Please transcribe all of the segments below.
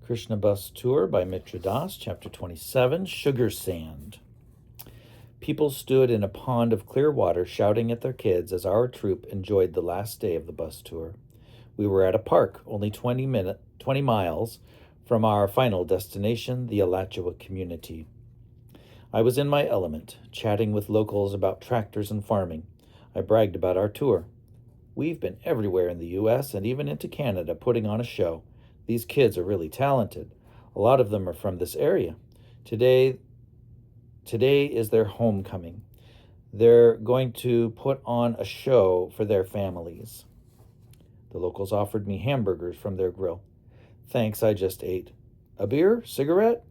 Krishna Bus Tour by Mitra Das, Chapter 27, Sugar Sand. People stood in a pond of clear water shouting at their kids as our troop enjoyed the last day of the bus tour. We were at a park only 20 miles from our final destination, the Alachua community. I was in my element, chatting with locals about tractors and farming. I bragged about our tour. We've been everywhere in the U.S. and even into Canada putting on a show. These kids are really talented. A lot of them are from this area. Today is their homecoming. They're going to put on a show for their families. The locals offered me hamburgers from their grill. Thanks, I just ate. A beer? Cigarette?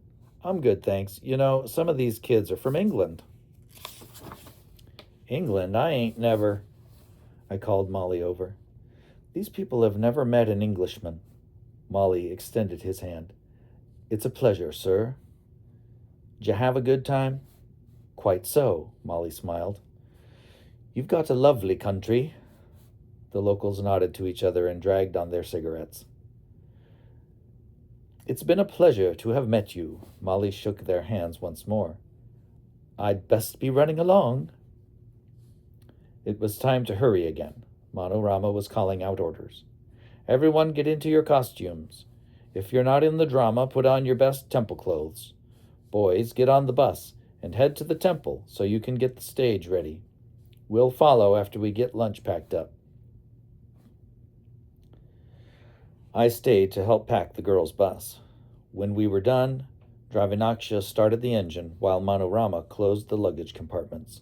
I'm good, thanks. You know, some of these kids are from England. England? I ain't never. I called Molly over. These people have never met an Englishman. Molly extended his hand. It's a pleasure, sir. D'you have a good time? Quite so, Molly smiled. You've got a lovely country. The locals nodded to each other and dragged on their cigarettes. It's been a pleasure to have met you. Molly shook their hands once more. I'd best be running along. It was time to hurry again. Manorama was calling out orders. Everyone get into your costumes. If you're not in the drama, put on your best temple clothes. Boys, get on the bus and head to the temple so you can get the stage ready. We'll follow after we get lunch packed up. I stayed to help pack the girls' bus. When we were done, Dravinaksha started the engine while Manorama closed the luggage compartments.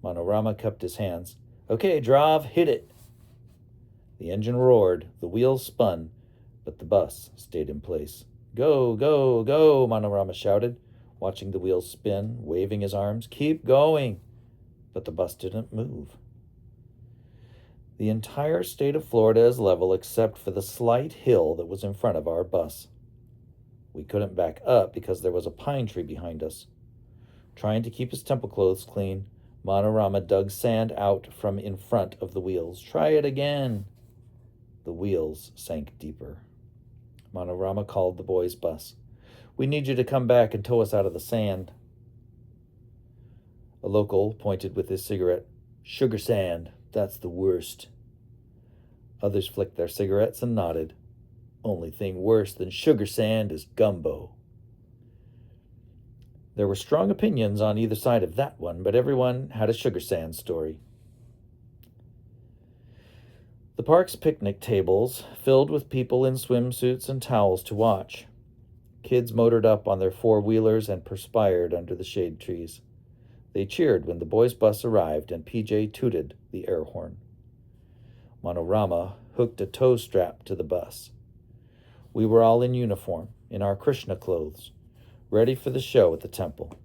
Manorama cupped his hands. Okay, Drav, hit it. The engine roared, the wheels spun, but the bus stayed in place. Go, go, go, Manorama shouted, watching the wheels spin, waving his arms. Keep going. But the bus didn't move. The entire state of Florida is level except for the slight hill that was in front of our bus. We couldn't back up because there was a pine tree behind us. Trying to keep his temple clothes clean, Manorama dug sand out from in front of the wheels. Try it again. The wheels sank deeper. Manorama called the boys' bus. We need you to come back and tow us out of the sand. A local pointed with his cigarette. Sugar sand, that's the worst. Others flicked their cigarettes and nodded. Only thing worse than sugar sand is gumbo. There were strong opinions on either side of that one, but everyone had a sugar sand story. The park's picnic tables filled with people in swimsuits and towels to watch. Kids motored up on their four-wheelers and perspired under the shade trees. They cheered when the boys' bus arrived and PJ tooted the air horn. Manorama hooked a tow strap to the bus. We were all in uniform, in our Krishna clothes, ready for the show at the temple.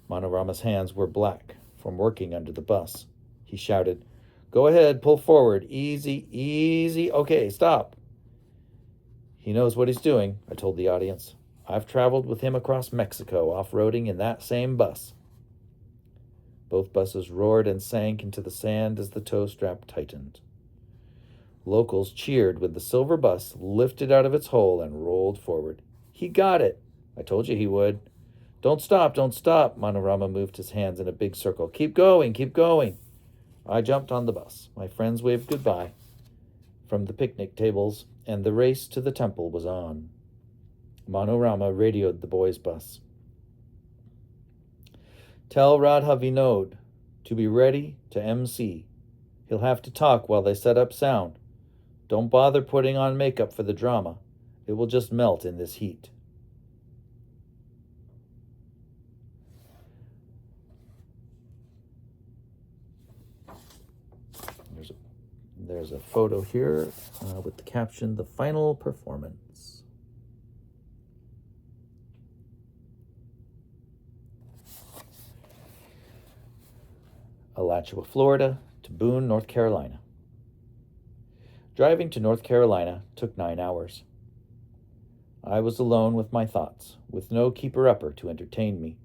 Manorama's hands were black from working under the bus. He shouted, Go ahead, pull forward, easy, easy. Okay, stop. He knows what he's doing, I told the audience. I've traveled with him across Mexico, off-roading in that same bus. Both buses roared and sank into the sand as the tow strap tightened. Locals cheered when the silver bus lifted out of its hole and rolled forward. He got it. I told you he would. Don't stop, don't stop. Manorama moved his hands in a big circle. Keep going, keep going. I jumped on the bus. My friends waved goodbye from the picnic tables, and the race to the temple was on. Manorama radioed the boys' bus. Tell Radha Vinod to be ready to MC. He'll have to talk while they set up sound. Don't bother putting on makeup for the drama. It will just melt in this heat. There's a photo here with the caption, The Final Performance. Alachua, Florida, to Boone, North Carolina. Driving to North Carolina took 9 hours. I was alone with my thoughts, with no keeper-upper to entertain me.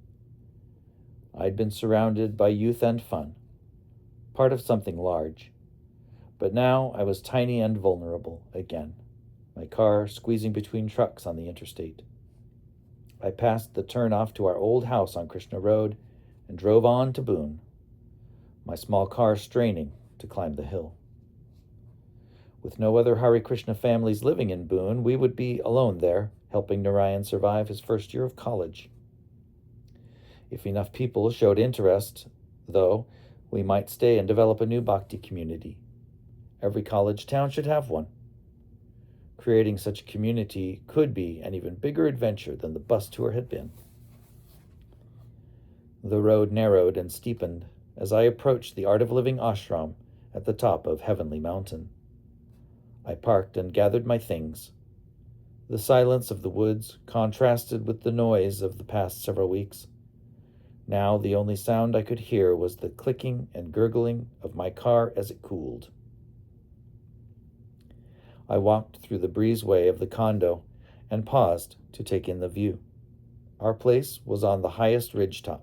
I'd been surrounded by youth and fun, part of something large. But now I was tiny and vulnerable again. my car squeezing between trucks on the interstate. I passed the turnoff to our old house on Krishna Road and drove on to Boone, my small car straining to climb the hill. With no other Hare Krishna families living in Boone, we would be alone there, helping Narayan survive his first year of college. If enough people showed interest, though, we might stay and develop a new bhakti community. Every college town should have one. Creating such a community could be an even bigger adventure than the bus tour had been. The road narrowed and steepened as I approached the Art of Living ashram at the top of Heavenly Mountain. I parked and gathered my things. The silence of the woods contrasted with the noise of the past several weeks. Now the only sound I could hear was the clicking and gurgling of my car as it cooled. I walked through the breezeway of the condo and paused to take in the view. Our place was on the highest ridgetop,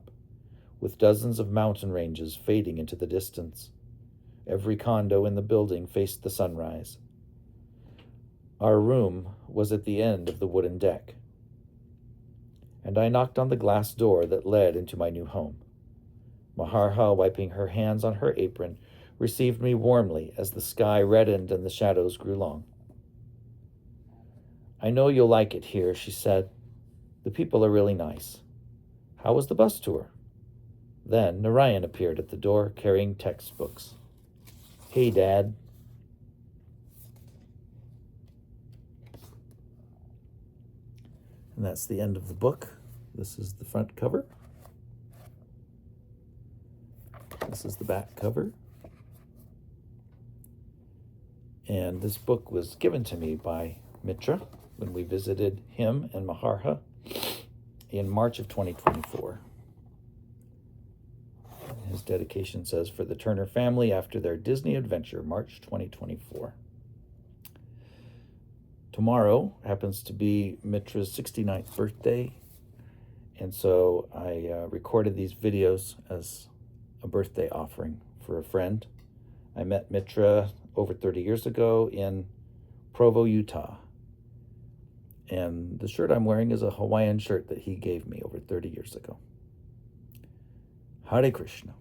with dozens of mountain ranges fading into the distance. Every condo in the building faced the sunrise. Our room was at the end of the wooden deck, and I knocked on the glass door that led into my new home. Maharha, wiping her hands on her apron, received me warmly as the sky reddened and the shadows grew long. "I know you'll like it here," she said. "The people are really nice. How was the bus tour?" Then Narayan appeared at the door carrying textbooks. "Hey, Dad." And that's the end of the book. This is the front cover. This is the back cover. And this book was given to me by Mitra when we visited him and Maharha in March of 2024. His dedication says, "For the Turner family after their Disney adventure, March 2024. Tomorrow happens to be Mitra's 69th birthday, and so I recorded these videos as a birthday offering for a friend. I met Mitra over 30 years ago in Provo, Utah. And the shirt I'm wearing is a Hawaiian shirt that he gave me over 30 years ago. Hare Krishna.